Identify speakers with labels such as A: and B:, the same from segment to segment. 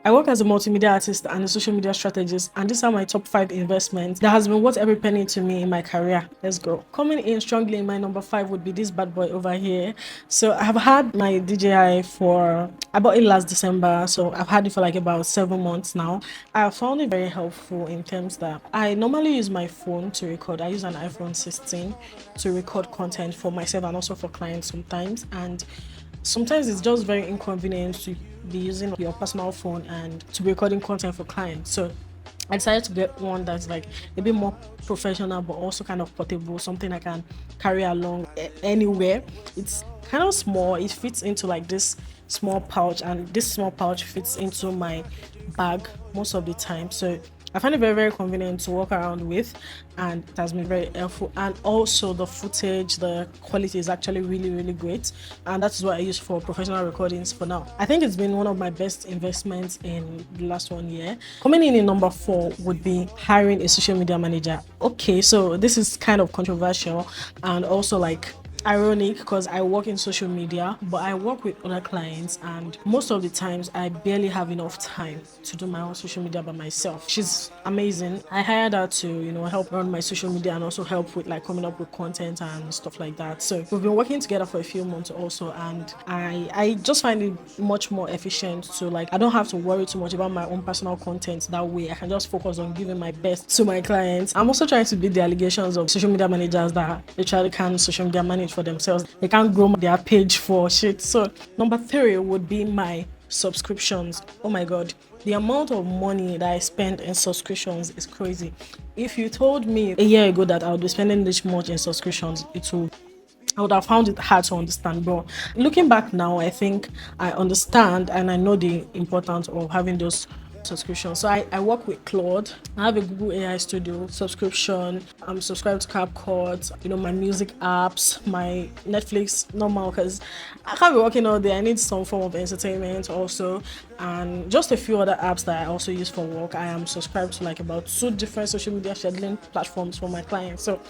A: I work as a multimedia artist and a social media strategist, and these are my top 5 investments that has been worth every penny to me in my career. Let's go. Coming in strongly in my number 5 would be this bad boy over here. So I have had my DJI for, I bought it last December, so I've had it for like about 7 months now. I found it very helpful in terms that I normally use my phone to record. I use an iPhone 16 to record content for myself and also for clients sometimes, and sometimes it's just very inconvenient to be using your personal phone and to be recording content for clients. So I decided to get one that's like a bit more professional but also kind of portable, something I can carry along anywhere. It's kind of small, it fits into like this small pouch, and this small pouch fits into my bag most of the time. So I find it very, very convenient to walk around with, and it has been very helpful. And also, the footage, the quality is actually really, really great. And that is what I use for professional recordings for now. I think it's been one of my best investments in the last 1 year. Coming in number 4 would be hiring a social media manager. Okay, so this is kind of controversial and also like ironic because I work in social media, but I work with other clients, and most of the times I barely have enough time to do my own social media by myself. She's amazing. I hired her to, help run my social media and also help with like coming up with content and stuff like that. So we've been working together for a few months also, and I just find it much more efficient to like I don't have to worry too much about my own personal content. That way I can just focus on giving my best to my clients. I'm also trying to beat the allegations of social media managers that literally can't social media manage for themselves. They can't grow their page for shit. So number 3 would be my subscriptions. Oh my god, the amount of money that I spend in subscriptions is crazy. If you told me a year ago that I would be spending this much in subscriptions, I would have found it hard to understand. But looking back now, I think I understand and I know the importance of having those subscriptions. So I work with Claude. I have a Google AI Studio subscription. I'm subscribed to CapCut, my music apps, my Netflix normal, because I can't be working all day. I need some form of entertainment also, and just a few other apps that I also use for work. I am subscribed to like about 2 different social media scheduling platforms for my clients. So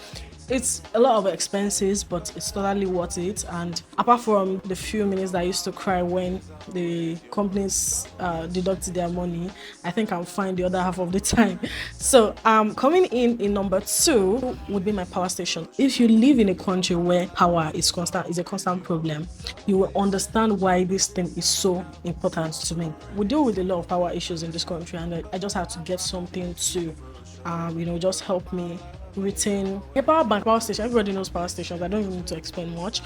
A: it's a lot of expenses, but it's totally worth it. And apart from the few minutes that I used to cry when the companies deducted their money, I think I'm fine the other half of the time. So coming in number 2 would be my power station. If you live in a country where power is a constant problem, you will understand why this thing is so important to me. We deal with a lot of power issues in this country, and I just have to get something to just help me retain a power station. Everybody knows power stations. I don't even need to explain much.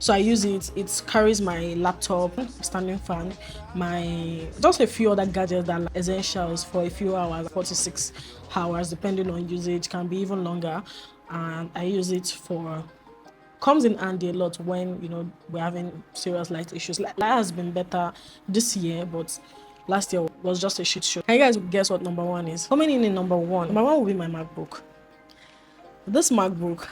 A: So I use it. It carries my laptop, standing fan, my just a few other gadgets that are essentials for a few hours, 46 hours, depending on usage, can be even longer. And I use it for comes in handy a lot when we're having serious light issues. Light has been better this year, but last year was just a shit show. Can you guys guess what number 1 is? Coming in number 1. Number 1 will be my MacBook. This MacBook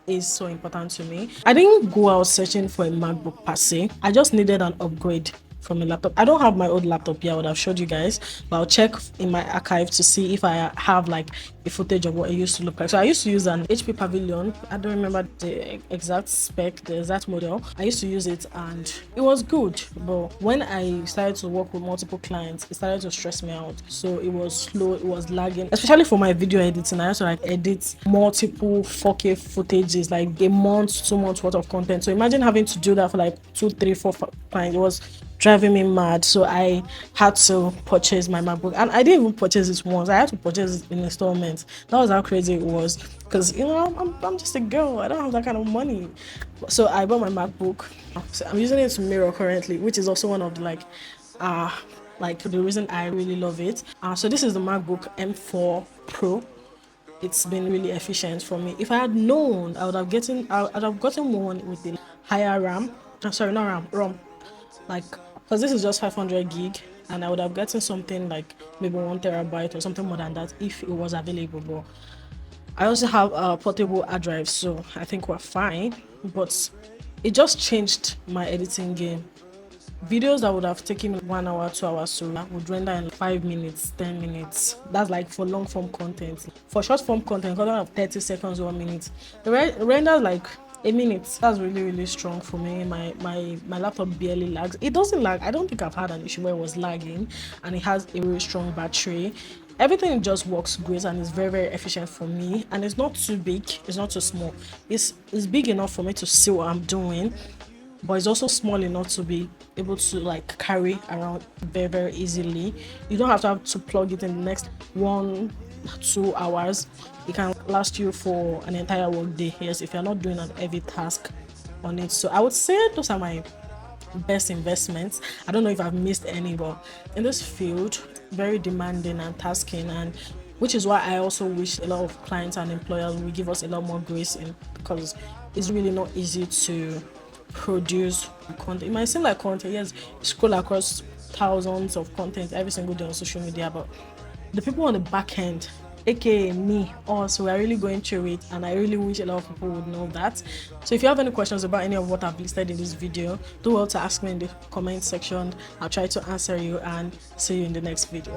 A: is so important to me. I didn't go out searching for a MacBook per se. I just needed an upgrade from a laptop. I don't have my old laptop here. I would have showed you guys, but I'll check in my archive to see if I have like a footage of what it used to look like. So I used to use an HP Pavilion. I don't remember the exact spec, the exact model. I used to use it and it was good, but when I started to work with multiple clients, it started to stress me out. So it was slow, it was lagging, especially for my video editing. I also like edit multiple 4K footages, like a month, 2 months worth of content. So imagine having to do that for like 2, 3, 4 clients. It was driving me mad. So I had to purchase my MacBook, and I didn't even purchase it once. I had to purchase it in installments. That was how crazy it was, because I'm just a girl. I don't have that kind of money. So I bought my MacBook. So I'm using it to mirror currently, which is also one of the like the reason I really love it. So this is the MacBook M4 Pro. It's been really efficient for me. If I had known, I would have gotten one with the higher RAM. Sorry, not RAM, ROM. Like, because this is just 500 gig, and I would have gotten something like maybe 1 terabyte or something more than that if it was available. But I also have a portable hard drive, so I think we're fine. But it just changed my editing game. Videos that would have taken me 1 hour, 2 hours to would render in 5 minutes, 10 minutes. That's like for long form content. For short form content of 30 seconds, 1 minute, it renders like a minute. That's really strong for me. My laptop barely lags. It doesn't lag. I don't think I've had an issue where it was lagging, and it has a really strong battery. Everything just works great and is very efficient for me, and it's not too big, it's not too small. It's big enough for me to see what I'm doing, but it's also small enough to be able to like carry around very easily. You don't have to plug it in the next 1-2 hours. It can last you for an entire work day, yes, if you're not doing an heavy task on it. So I would say those are my best investments. I don't know if I've missed any, but in this field, very demanding and tasking, and which is why I also wish a lot of clients and employers will give us a lot more grace in, because it's really not easy to produce content. It might seem like content, yes, you scroll across thousands of content every single day on social media, but the people on the back end, aka me, also, we are really going through it, and I really wish a lot of people would know that. So if you have any questions about any of what I've listed in this video, do well to ask me in the comment section. I'll try to answer you, and see you in the next video.